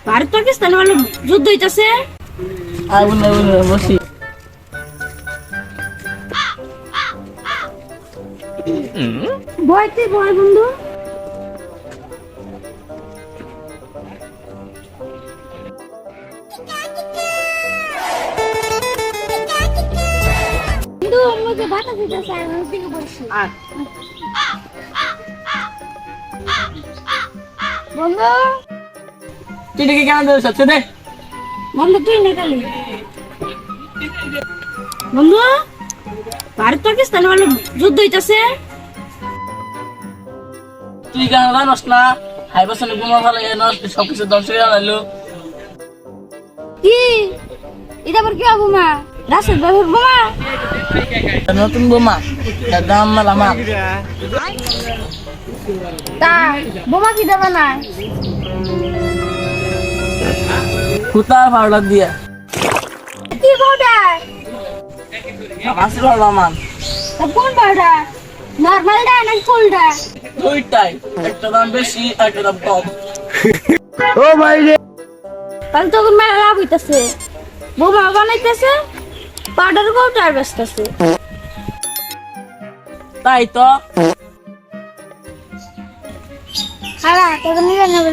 ভারত পাকিস্তান মানে যুদ্ধ হইতাছে। আগুন আগুন বসি ভয়তে ভয় বন্ধু। বন্ধু আমাকে বাতা দিতেছে আমি দিকে বসি। বন্ধু তুই দেখি কেন ধরে সচ্ছে দে বন্ধু তুই না কালি বন্ধু ভারত পাকিস্তান মানে যুদ্ধ হইতাছে। তুই কেন জানোস না হাই বছরে বোমা ফেলে সবকিছু ধ্বংস করে গেলো কি এটা আবার কি বোমা? রাশেদ বাবুর বোমা? নতুন বোমা এর দাম মেলা মাল তা বোমা কি দেবা না? কুতা পাউডার দিয়া কি পাউডার? মাসি ভালো মান কোন পাউডার? নরমালটা না ফুলটা? দুইটাই একটা দাম বেশি একটা দাম কম তাহলে তো কোন মেলা লাভ হইতাছে। বোমা বানাইতেছে পাউডার পাউডার বেচতেছে। তাই তো খালা তোকে নিয়ে নেবে।